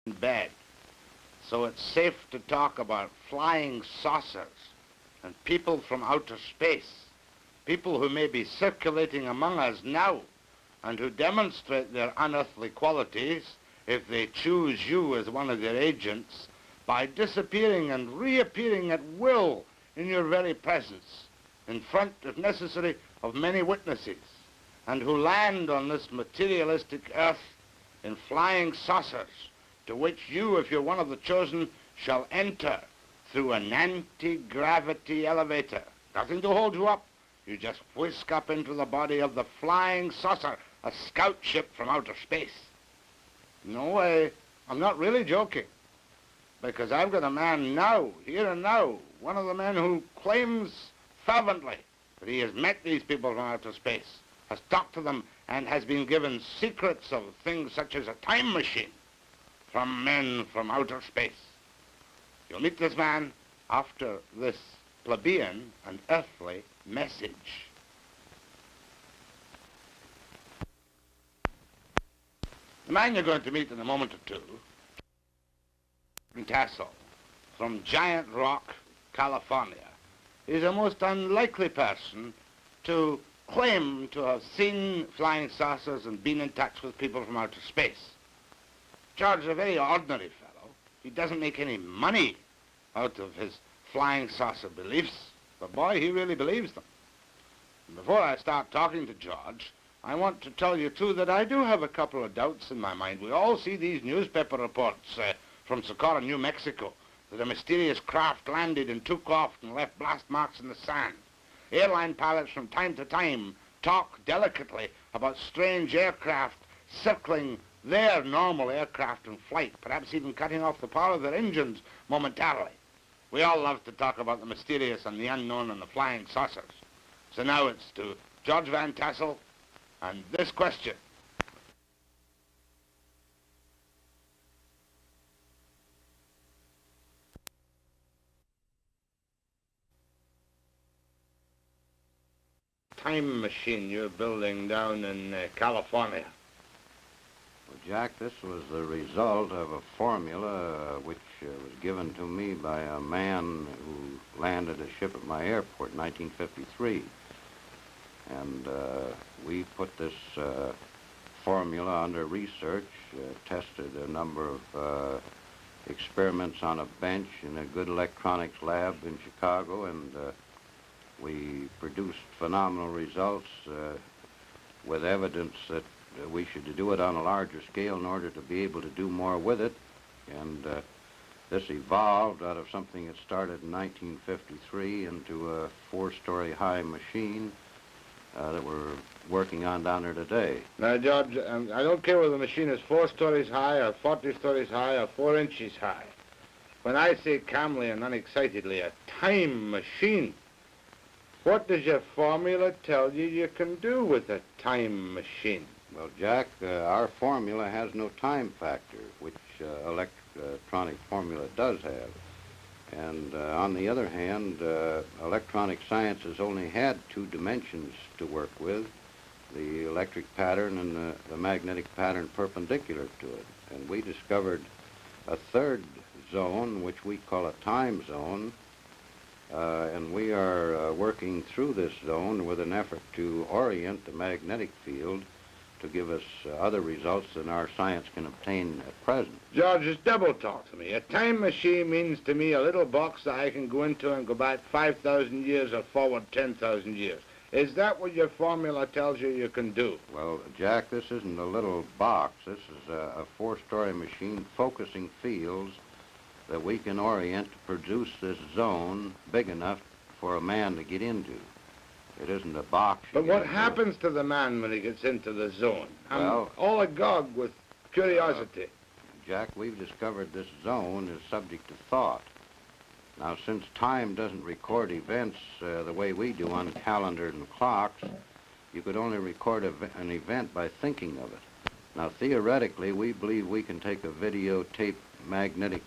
in bed. So it's safe to talk about flying saucers and people from outer space, people who may be circulating among us now and who demonstrate their unearthly qualities if they choose you as one of their agents by disappearing and reappearing at will in your very presence, in front, if necessary, of many witnesses, and who land on this materialistic earth in flying saucers, to which you, if you're one of the chosen, shall enter through an anti-gravity elevator. Nothing to hold you up. You just whisk up into the body of the flying saucer, a scout ship from outer space. No, I'm not really joking, because I've got a man now, here and now, one of the men who claims fervently that he has met these people from outer space, has talked to them, and has been given secrets of things such as a time machine from men from outer space. You'll meet this man after this plebeian and earthly message. The man you're going to meet in a moment or two, Tassel, from Giant Rock, California, is a most unlikely person to claim to have seen flying saucers and been in touch with people from outer space. George is a very ordinary fellow. He doesn't make any money out of his flying saucer beliefs, but boy, he really believes them. And before I start talking to George, I want to tell you, too, that I do have a couple of doubts in my mind. We all see these newspaper reports from Socorro, New Mexico, that a mysterious craft landed and took off and left blast marks in the sand. Airline pilots from time to time talk delicately about strange aircraft circling their normal aircraft in flight, perhaps even cutting off the power of their engines momentarily. We all love to talk about the mysterious and the unknown and the flying saucers. So now it's to George Van Tassel and this question. Time machine you're building down in California. Well, Jack, this was the result of a formula which was given to me by a man who landed a ship at my airport in 1953. And we put this formula under research, tested a number of experiments on a bench in a good electronics lab in Chicago, and we produced phenomenal results with evidence that we should do it on a larger scale in order to be able to do more with it. And this evolved out of something that started in 1953 into a 4-story high machine that we're working on down there today. Now, George, I don't care whether the machine is 4 stories high or 40 stories high or 4 inches high. When I say calmly and unexcitedly, a time machine, what does your formula tell you you can do with a time machine? Well, Jack, our formula has no time factor, which electronic formula does have. And on the other hand, electronic science has only had 2 dimensions to work with, the electric pattern and the magnetic pattern perpendicular to it. And we discovered a 3rd zone, which we call a time zone, and we are working through this zone with an effort to orient the magnetic field to give us other results than our science can obtain at present. George, just double talk to me. A time machine means to me a little box that I can go into and go back 5,000 years or forward 10,000 years. Is that what your formula tells you you can do? Well, Jack, this isn't a little box. This is a 4-story machine focusing fields that we can orient to produce this zone big enough for a man to get into. It isn't a box. But what happens to the man when he gets into the zone? Well, I'm all agog with curiosity. Jack, we've discovered this zone is subject to thought. Now, since time doesn't record events the way we do on calendars and clocks, you could only record an event by thinking of it. Now, theoretically, we believe we can take a videotape magnetic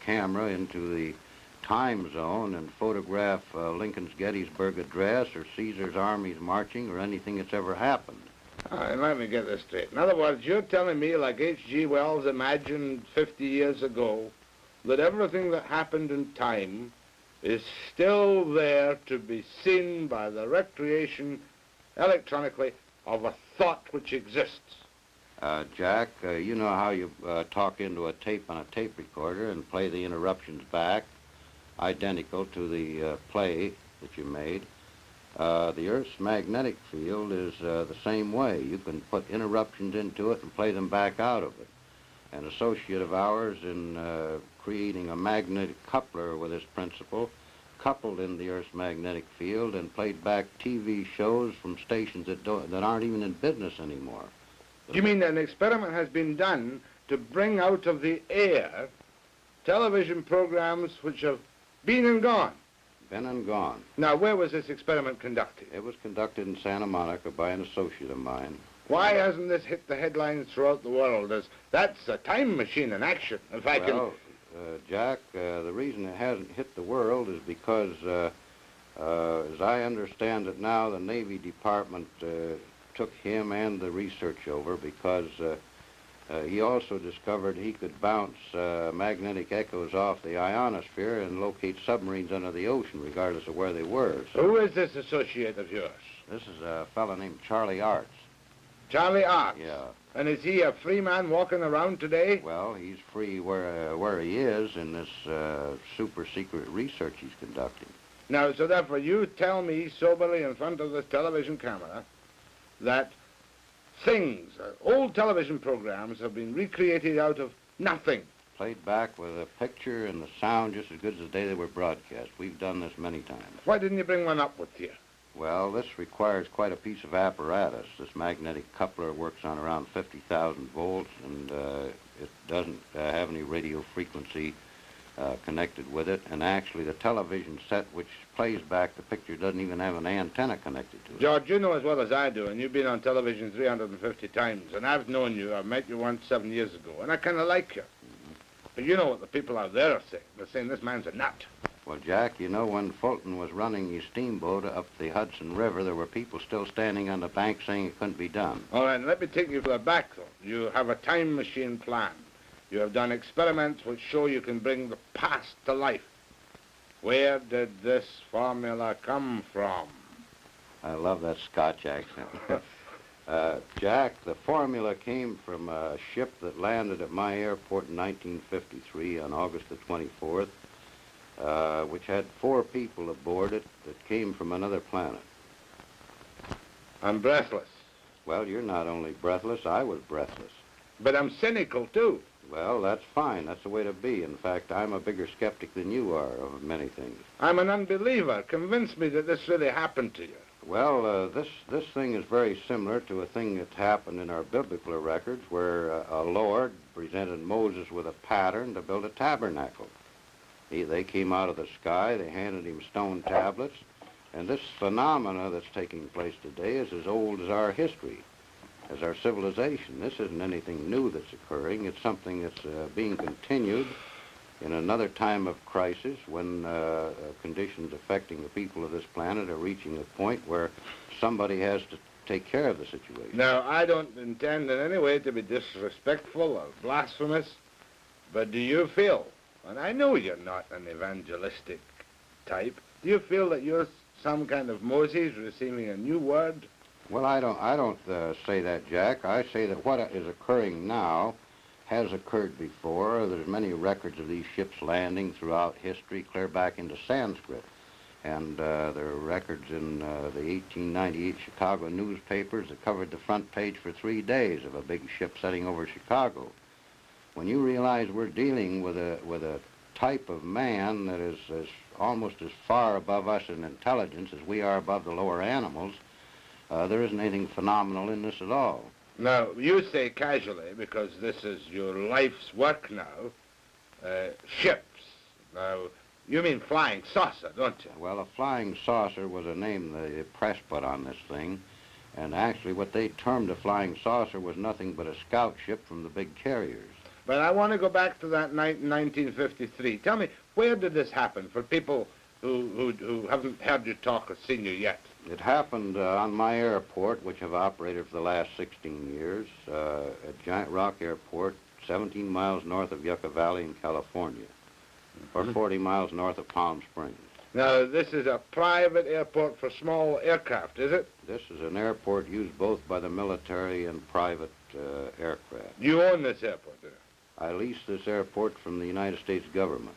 camera into the time zone and photograph Lincoln's Gettysburg Address or Caesar's armies marching or anything that's ever happened. All right, let me get this straight. In other words, you're telling me, like H.G. Wells imagined 50 years ago, that everything that happened in time is still there to be seen by the recreation electronically of a thought which exists. Jack, you know how you talk into a tape on a tape recorder and play the interruptions back, identical to the play that you made. The Earth's magnetic field is the same way. You can put interruptions into it and play them back out of it. An associate of ours in creating a magnetic coupler with this principle coupled in the Earth's magnetic field and played back TV shows from stations that aren't even in business anymore. You mean an experiment has been done to bring out of the air television programs which have been and gone? Been and gone. Now, where was this experiment conducted? It was conducted in Santa Monica by an associate of mine. Why hasn't this hit the headlines throughout the world? That's a time machine in action, if I can... Jack, the reason it hasn't hit the world is because, as I understand it now, the Navy Department took him and the research over because he also discovered he could bounce magnetic echoes off the ionosphere and locate submarines under the ocean, regardless of where they were. So who is this associate of yours? this is a fellow named Charlie Arts. Charlie Arts? Yeah. And is he a free man walking around today? Well, he's free where he is in this super secret research he's conducting. Now, so therefore you tell me soberly in front of this television camera that things, old television programs have been recreated out of nothing. Played back with a picture and the sound just as good as the day they were broadcast. We've done this many times. Why didn't you bring one up with you? Well, this requires quite a piece of apparatus. This magnetic coupler works on around 50,000 volts, and it doesn't have any radio frequency connected with it. And actually, the television set which plays back the picture doesn't even have an antenna connected to it. George, you know as well as I do, and you've been on television 350 times, and I've known you. I met you once 7 years ago, and I kind of like you. But you know what the people out there are saying. They're saying this man's a nut. Well, Jack, you know, when Fulton was running his steamboat up the Hudson River, there were people still standing on the bank saying it couldn't be done. All right, let me take you further back, though. You have a time machine plan. You have done experiments which show you can bring the past to life. Where did this formula come from? I love that Scotch accent. Jack, the formula came from a ship that landed at my airport in 1953 on August the 24th. Which had 4 people aboard it that came from another planet. I'm breathless. Well, you're not only breathless, I was breathless. But I'm cynical, too. Well, that's fine. That's the way to be. In fact, I'm a bigger skeptic than you are of many things. I'm an unbeliever. Convince me that this really happened to you. Well, this thing is very similar to a thing that happened in our biblical records where a Lord presented Moses with a pattern to build a tabernacle. They came out of the sky, they handed him stone tablets, and this phenomena that's taking place today is as old as our history, as our civilization. This isn't anything new that's occurring. It's something that's being continued in another time of crisis when conditions affecting the people of this planet are reaching a point where somebody has to take care of the situation. Now, I don't intend in any way to be disrespectful or blasphemous, but do you feel, and I know you're not an evangelistic type, do you feel that you're some kind of Moses receiving a new word? Well, I don't say that, Jack. I say that what is occurring now has occurred before. There's many records of these ships landing throughout history, clear back into Sanskrit. And there are records in the 1898 Chicago newspapers that covered the front page for 3 days of a big ship setting over Chicago. When you realize we're dealing with a type of man that is almost as far above us in intelligence as we are above the lower animals, there isn't anything phenomenal in this at all. Now, you say casually, because this is your life's work now, ships. Now, you mean flying saucer, don't you? Well, a flying saucer was a name the press put on this thing. And actually what they termed a flying saucer was nothing but a scout ship from the big carriers. But I want to go back to that night in 1953. Tell me, where did this happen for people who haven't heard you talk or seen you yet? It happened on my airport, which I've operated for the last 16 years, at Giant Rock Airport, 17 miles north of Yucca Valley in California, or 40 miles north of Palm Springs. Now, this is a private airport for small aircraft, is it? This is an airport used both by the military and private aircraft. You own this airport, do you? I leased this airport from the United States government.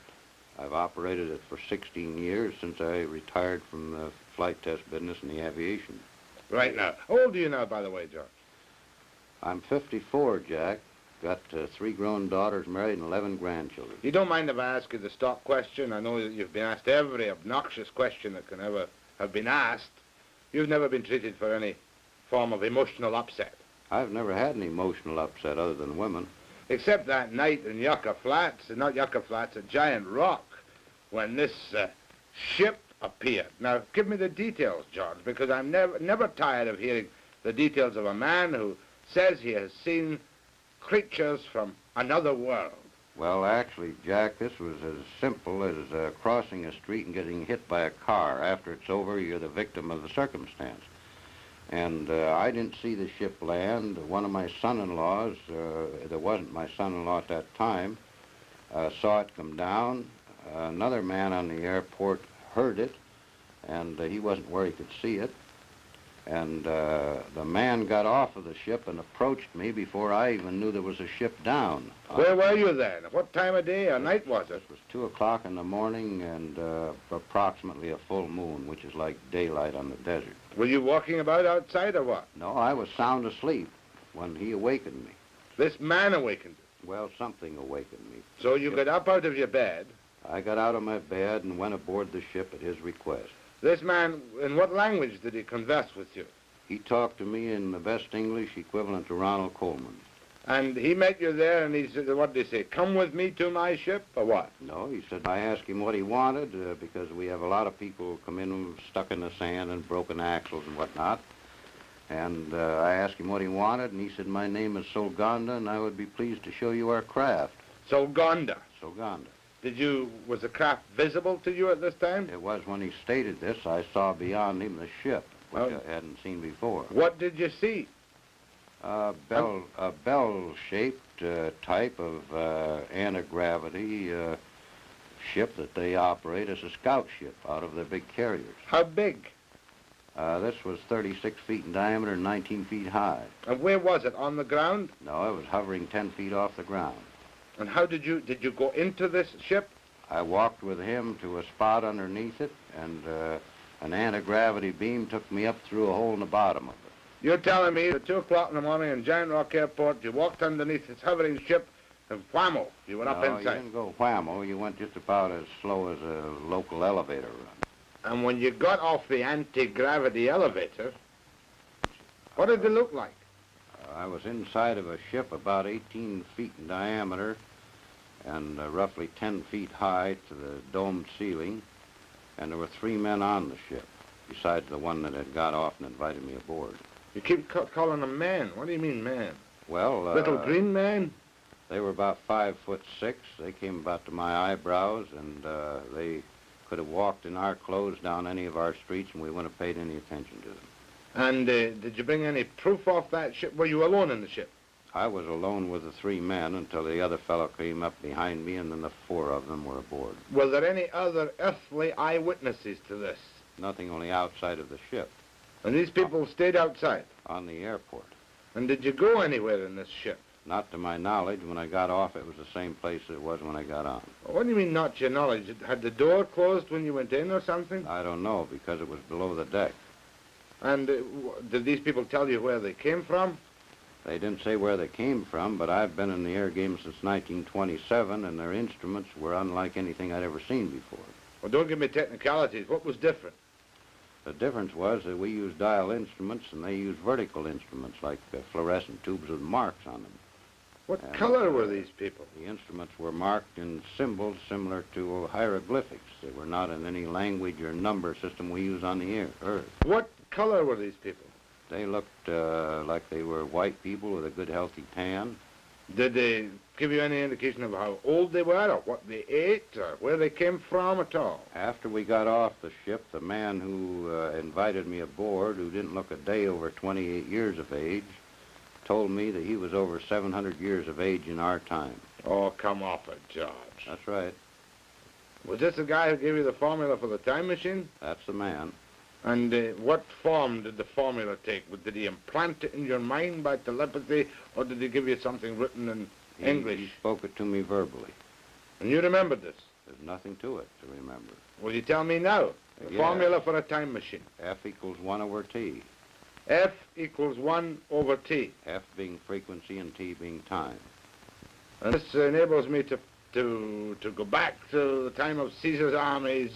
I've operated it for 16 years since I retired from the flight test business in the aviation. Right now. How old are you now, by the way, George? I'm 54, Jack. Got 3 grown daughters married and 11 grandchildren. You don't mind if I ask you the stock question? I know that you've been asked every obnoxious question that can ever have been asked. You've never been treated for any form of emotional upset. I've never had an emotional upset other than women. Except that night in Yucca Flats, not Yucca Flats, at Giant Rock, when this ship appeared. Now, give me the details, George, because I'm never tired of hearing the details of a man who says he has seen creatures from another world. Well, actually, Jack, this was as simple as crossing a street and getting hit by a car. After it's over, you're the victim of the circumstance. And I didn't see the ship land. One of my son-in-laws, that wasn't my son-in-law at that time, saw it come down. Another man on the airport heard it, and he wasn't where he could see it. And the man got off of the ship and approached me before I even knew there was a ship down. Where were you then? What time of day or night was it? It was 2 o'clock in the morning and approximately a full moon, which is like daylight on the desert. Were you walking about outside or what? No, I was sound asleep when he awakened me. This man awakened you? Well, something awakened me. So you got up out of your bed? I got out of my bed and went aboard the ship at his request. This man, in what language did he converse with you? He talked to me in the best English equivalent to Ronald Coleman. And he met you there and he said, what did he say, come with me to my ship, or what? No, he said, I asked him what he wanted because we have a lot of people who come in stuck in the sand and broken axles and whatnot. And I asked him what he wanted, and he said, my name is Solganda, and I would be pleased to show you our craft. Solganda? Solganda. Was the craft visible to you at this time? It was when he stated this, I saw beyond him the ship, which I hadn't seen before. What did you see? A bell-shaped type of anti-gravity ship that they operate as a scout ship out of their big carriers. How big? This was 36 feet in diameter and 19 feet high. And where was it, on the ground? No, it was hovering 10 feet off the ground. And how did you go into this ship? I walked with him to a spot underneath it, and an anti-gravity beam took me up through a hole in the bottom of it. You're telling me at 2 o'clock in the morning in Giant Rock Airport, you walked underneath this hovering ship, and whammo, you went up inside. No, you didn't go whammo. You went just about as slow as a local elevator run. And when you got off the anti-gravity elevator, what did it look like? I was inside of a ship about 18 feet in diameter and roughly 10 feet high to the domed ceiling, and there were 3 men on the ship, besides the one that had got off and invited me aboard. You keep calling them man. What do you mean, man? Well, Little green man? They were about 5'6". They came about to my eyebrows, and they could have walked in our clothes down any of our streets, and we wouldn't have paid any attention to them. And did you bring any proof off that ship? Were you alone in the ship? I was alone with the 3 men until the other fellow came up behind me, and then the 4 of them were aboard. Were there any other earthly eyewitnesses to this? Nothing, only outside of the ship. And these people stayed outside? On the airport. And did you go anywhere in this ship? Not to my knowledge. When I got off, it was the same place it was when I got on. What do you mean, not to your knowledge? Had the door closed when you went in or something? I don't know, because it was below the deck. And did these people tell you where they came from? They didn't say where they came from, but I've been in the air game since 1927, and their instruments were unlike anything I'd ever seen before. Well, don't give me technicalities. What was different? The difference was that we used dial instruments, and they used vertical instruments, like fluorescent tubes with marks on them. What color were these people? The instruments were marked in symbols similar to hieroglyphics. They were not in any language or number system we use on the Earth. What color were these people? They looked like they were white people with a good, healthy tan. Did they give you any indication of how old they were, or what they ate, or where they came from at all? After we got off the ship, the man who invited me aboard, who didn't look a day over 28 years of age, told me that he was over 700 years of age in our time. Oh, come off it, George. That's right. Was this the guy who gave you the formula for the time machine? That's the man. And what form did the formula take? Did he implant it in your mind by telepathy, or did he give you something written in English? He spoke it to me verbally. And you remembered this? There's nothing to it to remember. Will you tell me now? The formula for a time machine. F equals 1 over T. F equals 1 over T. F being frequency and T being time. And this enables me to go back to the time of Caesar's armies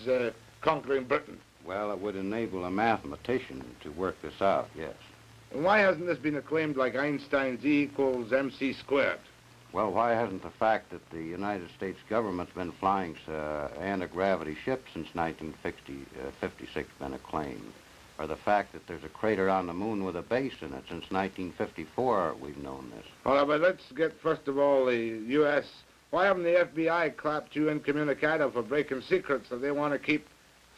conquering Britain. Well, it would enable a mathematician to work this out, yes. And why hasn't this been acclaimed like Einstein's E equals mc squared? Well, why hasn't the fact that the United States government's been flying anti-gravity ships since 1956 been acclaimed? Or the fact that there's a crater on the moon with a base in it since 1954, we've known this. All right, but let's get, first of all, the U.S. Why haven't the FBI clapped you incommunicado for breaking secrets that they want to keep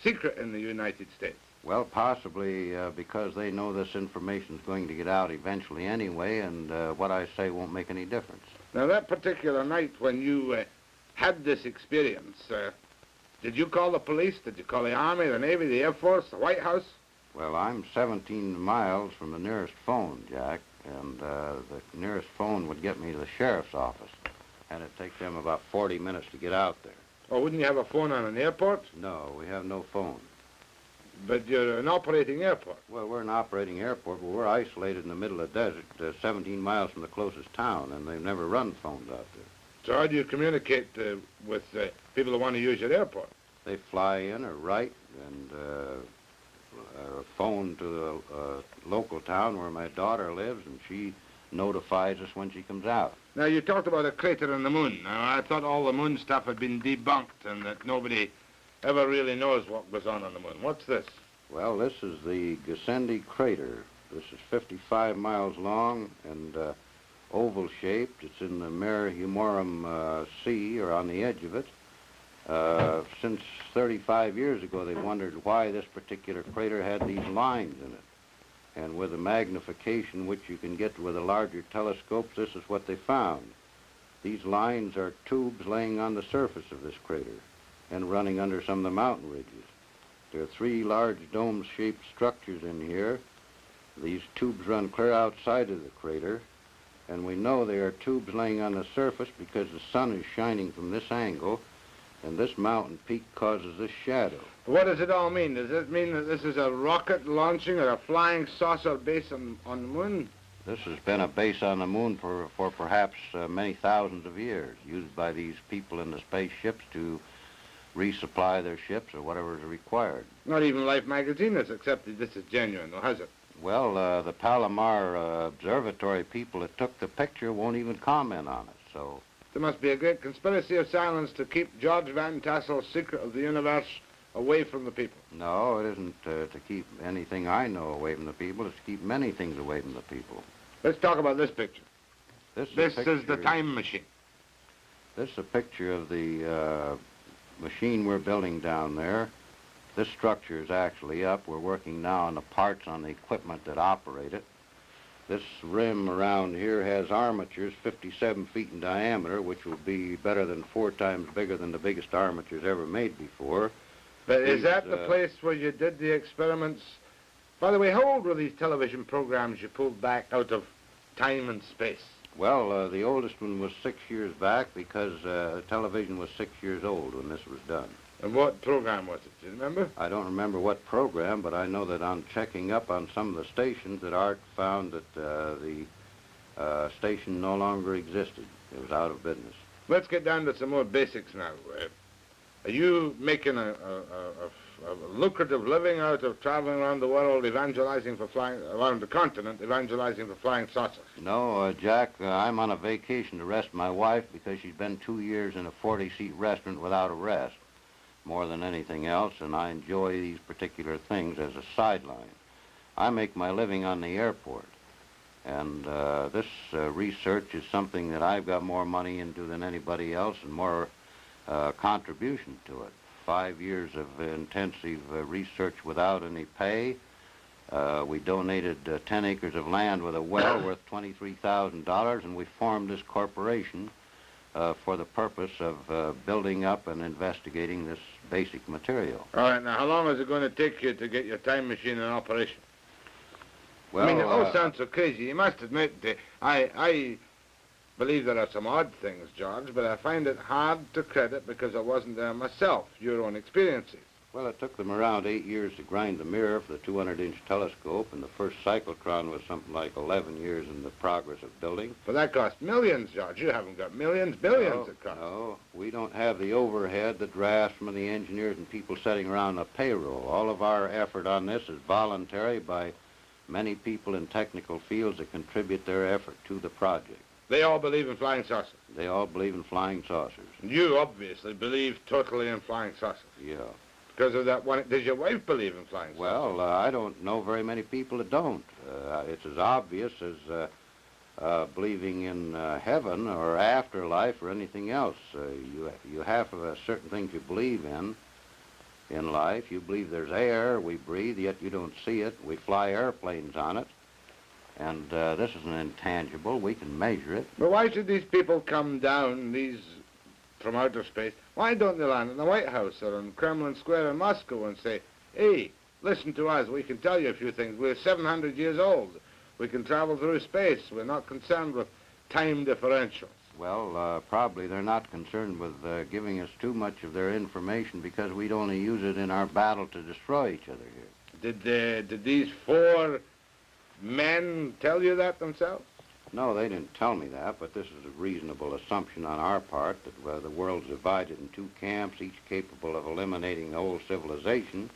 secret in the United States? Well, possibly because they know this information's going to get out eventually anyway, and what I say won't make any difference. Now, that particular night when you had this experience, did you call the police? Did you call the Army, the Navy, the Air Force, the White House? Well, I'm 17 miles from the nearest phone, Jack, and the nearest phone would get me to the sheriff's office, and it'd take them about 40 minutes to get out there. Or wouldn't you have a phone on an airport? No, we have no phone. But you're an operating airport. Well, we're an operating airport, but we're isolated in the middle of the desert, 17 miles from the closest town, and they've never run phones out there. So how do you communicate with people who want to use your airport? They fly in or write and phone to the local town where my daughter lives, and she notifies us when she comes out. Now, you talked about a crater on the moon. Now, I thought all the moon stuff had been debunked and that nobody ever really knows what goes on the moon. What's this? Well, this is the Gassendi crater. This is 55 miles long and oval-shaped. It's in the Mare Humorum Sea, or on the edge of it. Since 35 years ago, they wondered why this particular crater had these lines in it. And with the magnification which you can get with a larger telescope, this is what they found. These lines are tubes laying on the surface of this crater and running under some of the mountain ridges. There are 3 large dome-shaped structures in here. These tubes run clear outside of the crater, and we know they are tubes laying on the surface because the sun is shining from this angle, and this mountain peak causes this shadow. What does it all mean? Does it mean that this is a rocket launching or a flying saucer base on the moon? This has been a base on the moon for perhaps many thousands of years, used by these people in the spaceships to resupply their ships or whatever is required. Not even Life magazine has accepted this as genuine, though, has it? Well, the Palomar Observatory people that took the picture won't even comment on it, so... There must be a great conspiracy of silence to keep George Van Tassel's secret of the universe away from the people. No, it isn't to keep anything I know away from the people. It's to keep many things away from the people. Let's talk about this picture. This is the time machine. This is a picture of the machine we're building down there. This structure is actually up. We're working now on the parts on the equipment that operate it. This rim around here has armatures 57 feet in diameter, which will be better than 4 times bigger than the biggest armatures ever made before. But is that the place where you did the experiments? By the way, how old were these television programs you pulled back out of time and space? Well, the oldest one was 6 years back because television was 6 years old when this was done. And what program was it? Do you remember? I don't remember what program, but I know that on checking up on some of the stations that Art found that the station no longer existed. It was out of business. Let's get down to some more basics now. Are you making a lucrative living out of traveling around the world, evangelizing for flying, around the continent, evangelizing for flying saucers? No, Jack, I'm on a vacation to rest my wife because she's been 2 years in a 40-seat restaurant without a rest, more than anything else, and I enjoy these particular things as a sideline. I make my living on the airport. And this research is something that I've got more money into than anybody else and more contribution to it. 5 years of intensive research without any pay. We donated 10 acres of land with a well worth $23,000, and we formed this corporation for the purpose of building up and investigating this basic material. All right, now how long is it going to take you to get your time machine in operation? Well, I mean, it all sounds so crazy. You must admit, I believe there are some odd things, George, but I find it hard to credit because I wasn't there myself, your own experiences. Well, it took them around 8 years to grind the mirror for the 200-inch telescope, and the first cyclotron was something like 11 years in the progress of building. But that cost millions, George. You haven't got millions, billions it cost. No, we don't have the overhead, the drafts from the engineers and people sitting around the payroll. All of our effort on this is voluntary by many people in technical fields that contribute their effort to the project. They all believe in flying saucers. They all believe in flying saucers. And you obviously believe totally in flying saucers. Yeah. Because of that one. Does your wife believe in flying saucers? Well, I don't know very many people that don't. It's as obvious as believing in heaven or afterlife or anything else. You have certain things you believe in life. You believe there's air we breathe, yet you don't see it. We fly airplanes on it. And this is an intangible. We can measure it. But why should these people come down, from outer space? Why don't they land in the White House or in Kremlin Square in Moscow and say, hey, listen to us, we can tell you a few things. We're 700 years old. We can travel through space. We're not concerned with time differentials. Well, probably they're not concerned with giving us too much of their information because we'd only use it in our battle to destroy each other here. Did these 4 men tell you that themselves? No, they didn't tell me that, but this is a reasonable assumption on our part that the world's divided in 2 camps, each capable of eliminating the whole civilization.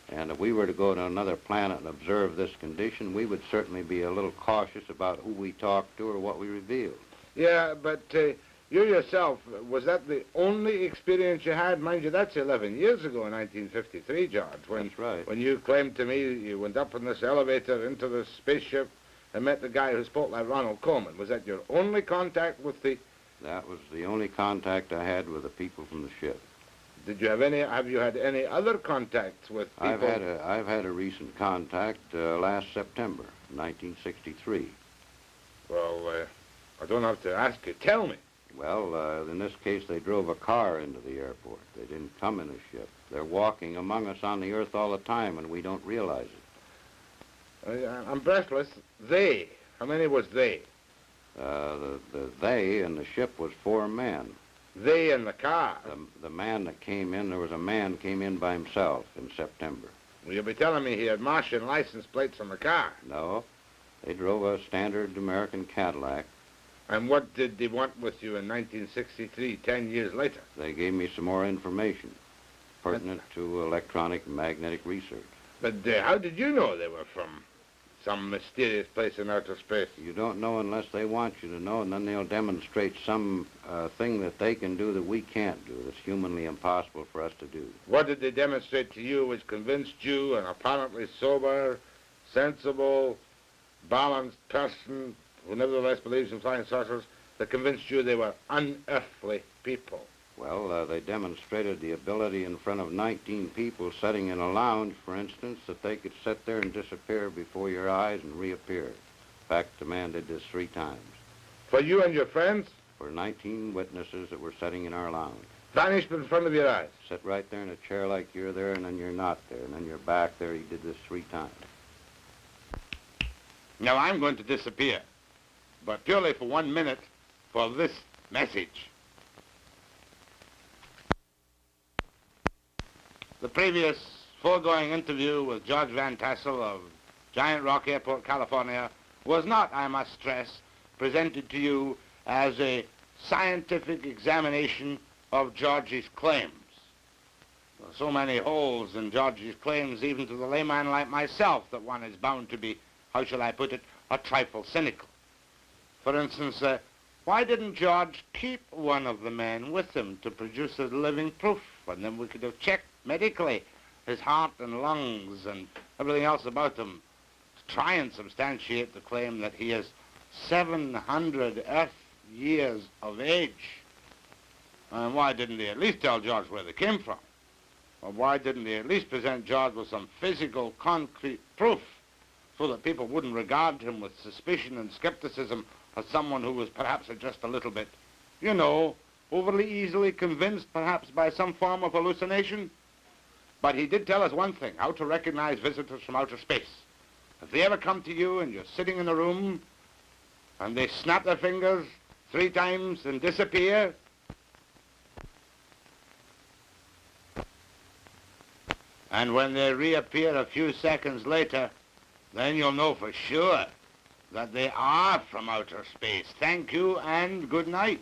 And if we were to go to another planet and observe this condition, we would certainly be a little cautious about who we talk to or what we reveal. Yeah, but you yourself, was that the only experience you had? Mind you, that's 11 years ago in 1953, George. That's right. When you claimed to me you went up in this elevator into the spaceship and met the guy who spoke like Ronald Koeman. Was that your only contact with the... That was the only contact I had with the people from the ship. Did you have you had any other contacts with people? I've had a recent contact last September, 1963. Well, I don't have to ask you. Tell me. Well, in this case, they drove a car into the airport. They didn't come in a ship. They're walking among us on the earth all the time, and we don't realize it. I'm breathless. They. How many was they? The they in the ship was 4 men. They in the car? The man that came in, there was a man came in by himself in September. Well, you'll be telling me he had Martian license plates on the car. No. They drove a standard American Cadillac. And what did they want with you in 1963, 10 years later? They gave me some more information pertinent to electronic and magnetic research. But how did you know they were from some mysterious place in outer space? You don't know unless they want you to know, and then they'll demonstrate some thing that they can do that we can't do, that's humanly impossible for us to do. What did they demonstrate to you which convinced you, an apparently sober, sensible, balanced person who nevertheless believes in flying saucers, that convinced you they were unearthly people? Well, they demonstrated the ability in front of 19 people sitting in a lounge, for instance, that they could sit there and disappear before your eyes and reappear. In fact, the man did this 3 times. For you and your friends? For 19 witnesses that were sitting in our lounge. Vanished in front of your eyes? Sit right there in a chair like you're there, and then you're not there, and then you're back there. He did this 3 times. Now, I'm going to disappear, but purely for 1 minute for this message. The previous foregoing interview with George Van Tassel of Giant Rock Airport, California, was not, I must stress, presented to you as a scientific examination of George's claims. There are so many holes in George's claims, even to the layman like myself, that one is bound to be, how shall I put it, a trifle cynical. For instance, why didn't George keep one of the men with him to produce a living proof? And then we could have checked medically his heart and lungs and everything else about him try and substantiate the claim that he is 700 Earth years of age. And why didn't he at least tell George where they came from? Or why didn't he at least present George with some physical, concrete proof so that people wouldn't regard him with suspicion and skepticism as someone who was perhaps just a little bit, you know, overly easily convinced perhaps by some form of hallucination? But he did tell us one thing, how to recognize visitors from outer space. If they ever come to you and you're sitting in a room and they snap their fingers 3 times and disappear, and when they reappear a few seconds later, then you'll know for sure that they are from outer space. Thank you and good night.